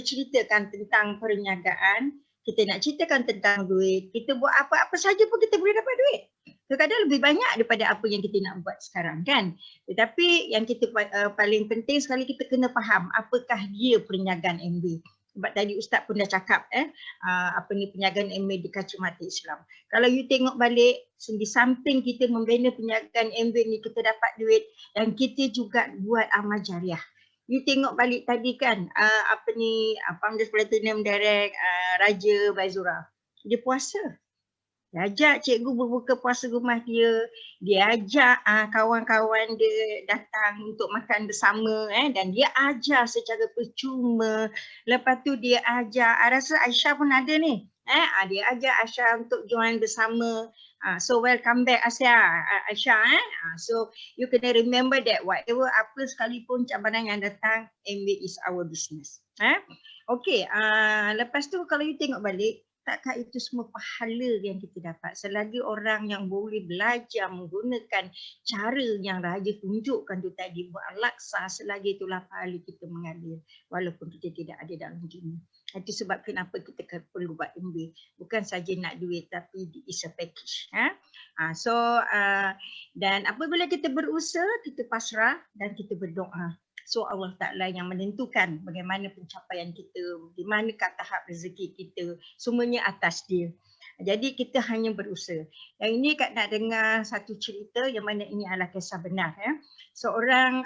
ceritakan tentang perniagaan, kita nak ceritakan tentang duit, kita buat apa-apa saja pun kita boleh dapat duit. Kadang-kadang lebih banyak daripada apa yang kita nak buat sekarang kan. Tetapi yang kita paling penting sekali kita kena faham apakah dia perniagaan MB. Sebab tadi Ustaz pun dah cakap perniagaan MB di kacamata Islam. Kalau you tengok balik, di samping kita membina perniagaan MB ni kita dapat duit dan kita juga buat amal jariah. You tengok balik tadi kan, Founders Platinum Direct, Raja Baizura, dia puasa. Dia ajak cikgu berbuka puasa rumah dia, dia ajak kawan-kawan dia datang untuk makan bersama dan dia ajar secara percuma. Lepas tu dia ajar, rasa Aisyah pun ada ni. Dia ajak Aisyah untuk join bersama. So welcome back Aisyah. So you kena remember that whatever apa sekalipun cabaran yang datang, MB is our business. Okay, lepas tu kalau you tengok balik, takkah itu semua pahala yang kita dapat selagi orang yang boleh belajar menggunakan cara yang Raja tunjukkan tu tadi buat laksa, selagi itulah pahala kita mengalir walaupun kita tidak ada dalam dunia. Itu sebab kenapa kita perlu buat MB, bukan saja nak duit tapi it's a package. Dan apabila kita berusaha, kita pasrah dan kita berdoa. So Allah Ta'ala yang menentukan bagaimana pencapaian kita, di manakah tahap rezeki kita, semuanya atas dia. Jadi kita hanya berusaha. Yang ini Kak nak dengar satu cerita yang mana ini adalah kisah benar. Seorang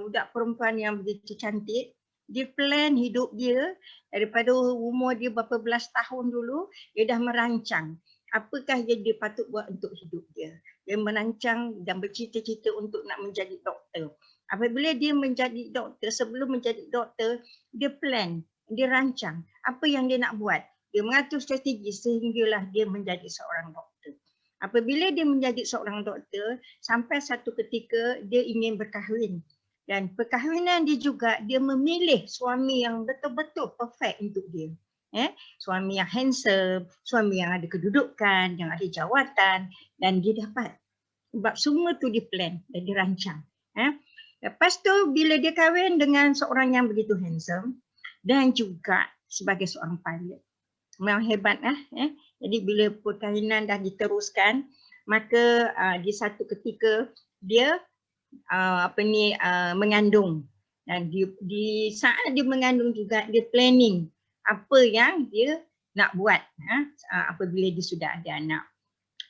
budak perempuan yang begitu cantik, dia plan hidup dia daripada umur dia berapa belas tahun dulu, dia dah merancang apakah yang dia patut buat untuk hidup dia. Dia merancang dan bercita-cita untuk nak menjadi doktor. Apabila dia menjadi doktor, sebelum menjadi doktor, dia plan, dia rancang apa yang dia nak buat. Dia mengatur strategi sehinggalah dia menjadi seorang doktor. Apabila dia menjadi seorang doktor, sampai satu ketika dia ingin berkahwin. Dan perkahwinan dia juga, dia memilih suami yang betul-betul perfect untuk dia. Suami yang handsome, suami yang ada kedudukan, yang ada jawatan, dan dia dapat. Sebab semua tu dia plan dan dia rancang. Lepas tu bila dia kahwin dengan seorang yang begitu handsome dan juga sebagai seorang pilot. Memang hebat Jadi bila perkahwinan dah diteruskan, maka di satu ketika dia mengandung. Dan di saat dia mengandung juga dia planning apa yang dia nak buat apabila dia sudah ada anak.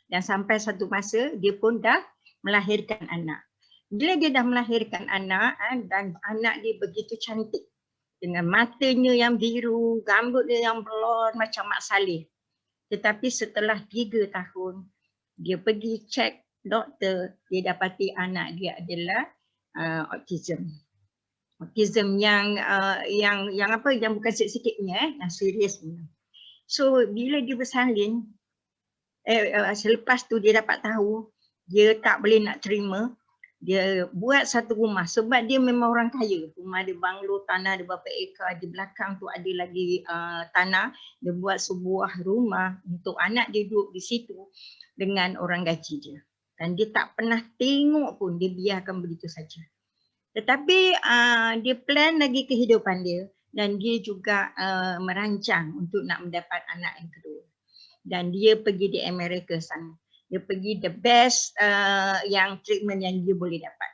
Dan sampai satu masa dia pun dah melahirkan anak. Bila dia dah melahirkan anak dan anak dia begitu cantik dengan matanya yang biru, rambut dia yang blond macam Mak Saleh. Tetapi setelah 3 tahun dia pergi cek doktor, dia dapati anak dia adalah autism. Autism yang bukan sikit-sikit punya yang serius punya. So bila dia bersalin, selepas tu dia dapat tahu dia tak boleh nak terima. Dia buat satu rumah sebab dia memang orang kaya. Rumah dia banglo, tanah dia berapa ekar, di belakang tu ada lagi tanah. Dia buat sebuah rumah untuk anak dia duduk di situ dengan orang gaji dia. Dan dia tak pernah tengok pun, dia biarkan begitu saja. Tetapi dia plan lagi kehidupan dia dan dia juga merancang untuk nak mendapat anak yang kedua. Dan dia pergi di Amerika sana. Dia pergi the best yang treatment yang dia boleh dapat.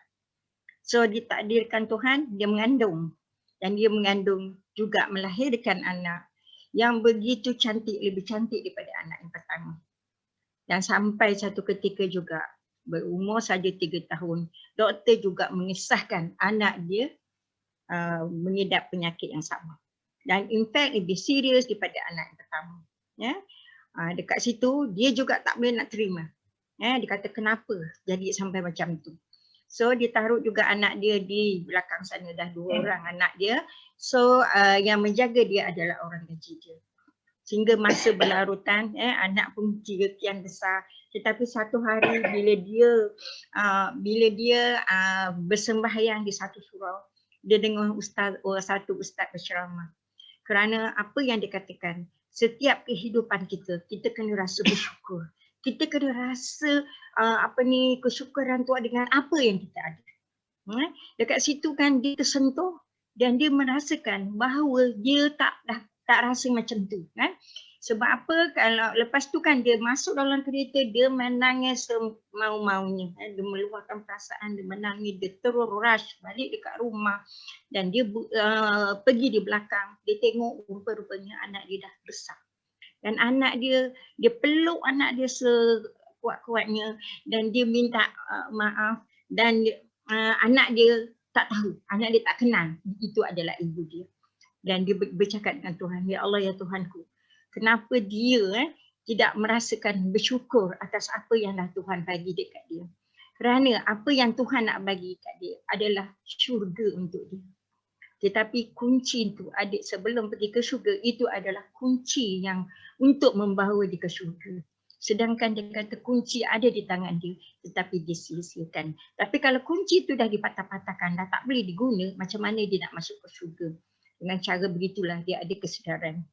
So ditakdirkan Tuhan, dia mengandung. Dan dia mengandung juga melahirkan anak yang begitu cantik, lebih cantik daripada anak yang pertama. Dan sampai satu ketika juga, berumur saja 3 tahun, doktor juga mengisahkan anak dia mengidap penyakit yang sama. Dan in fact lebih serius daripada anak yang pertama. Dekat situ dia juga tak boleh nak terima. Dia kata kenapa jadi sampai macam tu. So dia taruh juga anak dia di belakang sana, dah 2 orang anak dia. So yang menjaga dia adalah orang gaji dia. Sehingga masa berlarutan, anak pun kian besar. Tetapi satu hari bila dia bersembahyang di satu surau, dia dengar satu ustaz berceramah. Kerana apa yang dikatakan, setiap kehidupan kita kena rasa bersyukur. Kita kena rasa kesyukuran tu dengan apa yang kita ada. Dekat situ kan dia tersentuh, dan dia merasakan bahawa dia tak rasa macam tu kan. Sebab apa, kalau lepas tu kan dia masuk dalam kereta, dia menangis semau-maunya. Dia meluahkan perasaan, dia menangis, dia terus rush balik dekat rumah. Dan dia pergi di belakang, dia tengok rupa-rupanya anak dia dah besar. Dan anak dia peluk anak dia sekuat-kuatnya dan dia minta maaf. Dan anak dia tak tahu, anak dia tak kenal itu adalah ibu dia. Dan dia bercakap dengan Tuhan, ya Allah, ya Tuhanku, kenapa dia tidak merasakan bersyukur atas apa yang dah Tuhan bagi dekat dia. Kerana apa yang Tuhan nak bagi kat dia adalah syurga untuk dia. Tetapi kunci itu, adik, sebelum pergi ke syurga, itu adalah kunci yang untuk membawa dia ke syurga. Sedangkan dia kata kunci ada di tangan dia, tetapi dia sia-siakan. Tapi kalau kunci itu dah dipatah-patahkan, dah tak boleh diguna, macam mana dia nak masuk ke syurga? Dengan cara begitulah dia ada kesedaran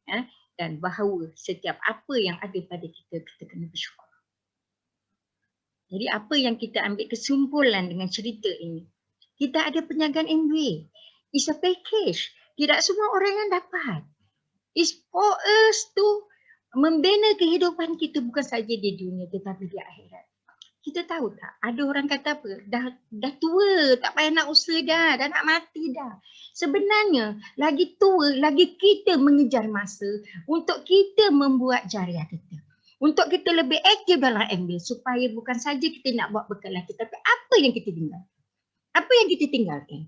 dan bahawa setiap apa yang ada pada kita, kita kena bersyukur. Jadi apa yang kita ambil kesimpulan dengan cerita ini? Kita ada perniagaan MBA. It's a package. Tidak semua orang yang dapat. It's for us to membina kehidupan kita bukan saja di dunia tetapi di akhirat. Kita tahu tak? Ada orang kata apa? Dah tua, tak payah nak usaha dah nak mati dah. Sebenarnya lagi tua, lagi kita mengejar masa untuk kita membuat jariah kita. Untuk kita lebih aktif dalam MBA supaya bukan saja kita nak buat bekalan kita, tapi apa yang kita tinggal? Apa yang kita tinggalkan?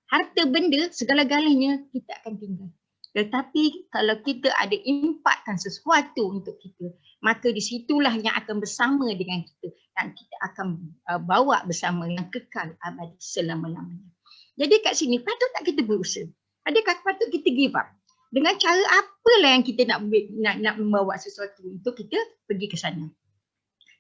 Harta benda segala-galanya kita akan tinggal. Tetapi kalau kita ada impakkan sesuatu untuk kita, maka di situlah yang akan bersama dengan kita dan kita akan bawa bersama yang kekal abadi selama-lamanya. Jadi kat sini patut tak kita berusaha? Adakah patut kita give up? Dengan cara apalah yang kita nak membawa sesuatu untuk kita pergi ke sana?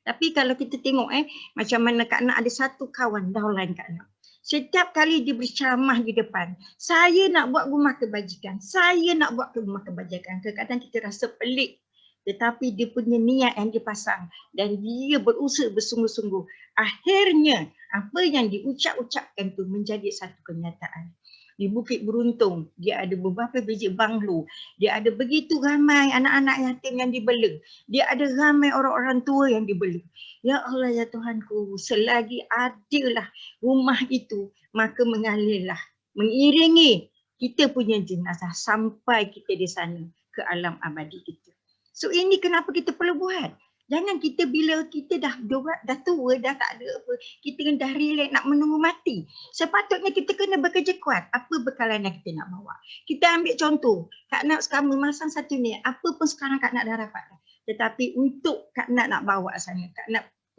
Tapi kalau kita tengok macam mana Kak Nak ada satu kawan downline Kak Nak. Setiap kali dia berceramah di depan, saya nak buat rumah kebajikan, saya nak buat rumah kebajikan. Kadang-kadang kita rasa pelik, tetapi dia punya niat yang dia pasang dan dia berusaha bersungguh-sungguh. Akhirnya apa yang diucap-ucapkan tu menjadi satu kenyataan. Di Bukit Beruntung, dia ada beberapa biji banglo. Dia ada begitu ramai anak-anak yatim yang dibela. Dia ada ramai orang-orang tua yang dibela. Ya Allah, ya Tuhanku, selagi adalah rumah itu, maka mengalirlah, mengiringi kita punya jenazah sampai kita di sana ke alam abadi kita. So ini kenapa kita perlu buat. Jangan kita bila kita dah tua, dah tak ada apa, kita dah relax nak menunggu mati. Sepatutnya kita kena bekerja kuat. Apa bekalan yang kita nak bawa? Kita ambil contoh, Kak Nak sekarang memasang satu ni, apa pun sekarang Kak Nak dah dapat. Tetapi untuk Kak Nak bawa sana, Kak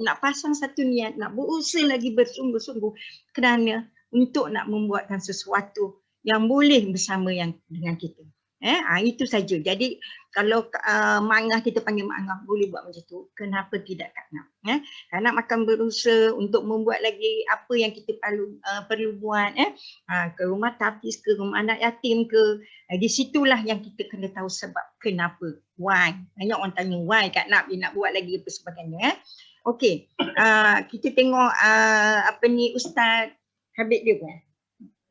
nak pasang satu niat, nak berusaha lagi bersungguh-sungguh kerana untuk nak membuatkan sesuatu yang boleh bersama dengan kita. Itu saja. Jadi kalau mangah kita panggil mangah, boleh buat macam tu. Kenapa tidak Kak Nak? Kak Nak makan berusaha untuk membuat lagi apa yang kita perlu buat. Ke rumah tapis ke, rumah anak yatim ke. Di situlah yang kita kena tahu sebab kenapa. Why? Banyak orang tanya why Kak Nak dia nak buat lagi apa sebagainya. Okey. Kita tengok Ustaz Habib dia kan.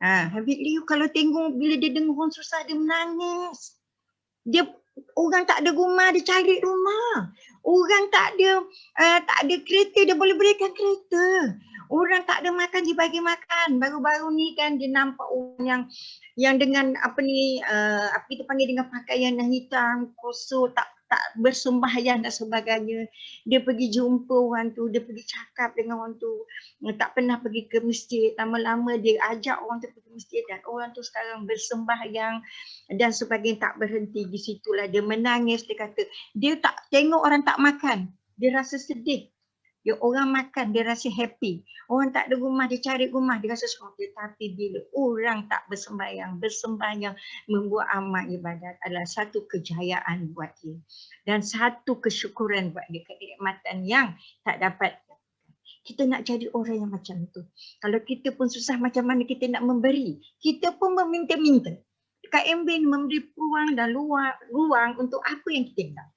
Habib Liu kalau tengok bila dia dengar orang susah dia menangis. Dia orang tak ada rumah dia cari rumah. Orang tak ada kereta dia boleh belikan kereta. Orang tak ada makan dia bagi makan. Baru-baru ni kan dia nampak orang yang dengan apa kita panggil dengan pakaian yang hitam, kosong, tak bersembahyang dan sebagainya. Dia pergi jumpa orang tu, dia pergi cakap dengan orang tu, tak pernah pergi ke masjid. Lama-lama dia ajak orang tu pergi masjid dan orang tu sekarang bersembahyang dan sebagainya, tak berhenti. Di situlah dia menangis, dia kata dia tak tengok orang tak makan, dia rasa sedih. Dia orang makan, dia rasa happy. Orang tak ada rumah, dia cari rumah, dia rasa semua. Tapi bila orang tak bersembahyang, membuat amal ibadat adalah satu kejayaan buat dia. Dan satu kesyukuran buat dia, kenikmatan yang tak dapat. Kita nak jadi orang yang macam tu. Kalau kita pun susah macam mana kita nak memberi, kita pun meminta-minta. KMB memberi ruang dan ruang untuk apa yang kita nak.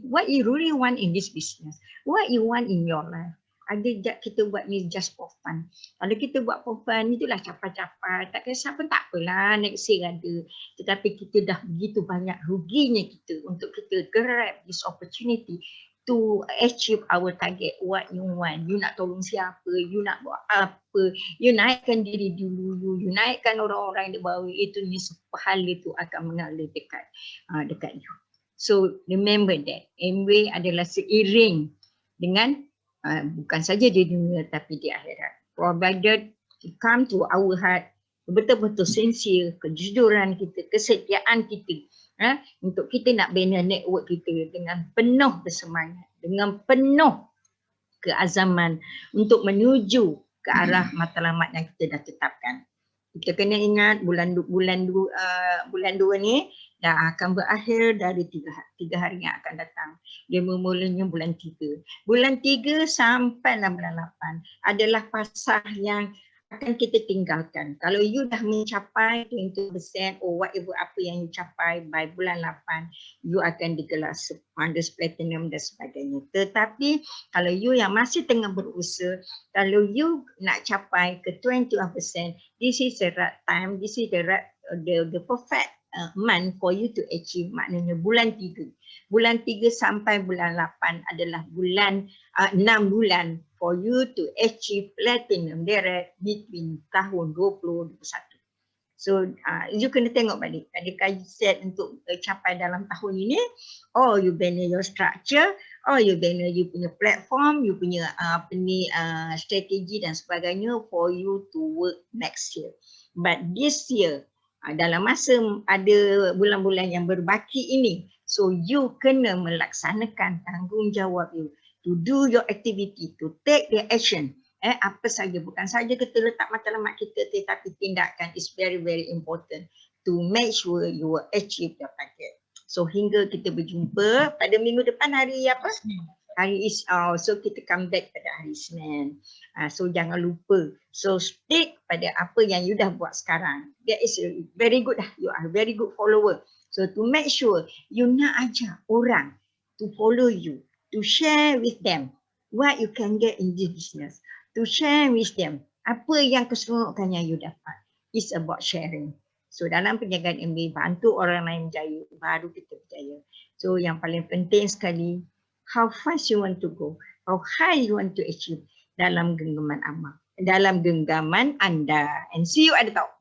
What you really want in this business? What you want in your life? Ada kita buat ni just for fun. Kalau kita buat for fun, itulah capai-capai. Tak kisah pun tak apalah, next year ada. Tetapi kita dah begitu banyak ruginya kita untuk kita grab this opportunity to achieve our target, what you want. You nak tolong siapa, you nak buat apa, you naikkan diri dulu, you naikkan orang-orang di bawah, itu ni pahala tu akan mengalir dekat you. So remember that Amway adalah seiring dengan bukan saja di dunia tapi di akhirat. Provided you come to our heart, betul-betul sincere, kejujuran kita, kesetiaan kita, untuk kita nak bina network kita dengan penuh bersemangat, dengan penuh keazaman untuk menuju ke arah matlamat yang kita dah tetapkan. Kita kena ingat bulan 2 ni dah akan berakhir dari 3 hari yang akan datang. Dia memulanya bulan 3. Bulan 3 sampai bulan 8 adalah fasa yang akan kita tinggalkan. Kalau you dah mencapai 20% or whatever apa yang you capai by bulan 8, you akan digelar Founders Platinum dan sebagainya. Tetapi kalau you yang masih tengah berusaha, kalau you nak capai ke 21%, this is the right time, this is the perfect month for you to achieve, maknanya bulan 3. Bulan 3 sampai bulan 8 adalah 6 bulan for you to achieve platinum direct between tahun 2021. So you kena tengok balik, adakah you set untuk capai dalam tahun ini, or you bina your structure, or you bina you punya platform, you punya strategi dan sebagainya for you to work next year. But this year, dalam masa ada bulan-bulan yang berbaki ini, so you kena melaksanakan tanggungjawab you to do your activity, to take the action. Apa saja, bukan saja kita letak matlamat kita, tetapi tindakan is very very important to make sure you will achieve your target. So hingga kita berjumpa pada minggu depan hari apa? Hari so kita come back pada hari Isnin. So jangan lupa. So stick pada apa yang you dah buat sekarang. That is very good. You are very good follower. So to make sure you nak ajak orang to follow you, to share with them what you can get in this business, to share with them apa yang keseronokan yang you dapat. It's about sharing. So dalam penjagaan MBA, bantu orang lain berjaya, baru kita berjaya. So yang paling penting sekali, how fast you want to go, how high you want to achieve dalam genggaman amal, dalam genggaman anda. And see you at the top.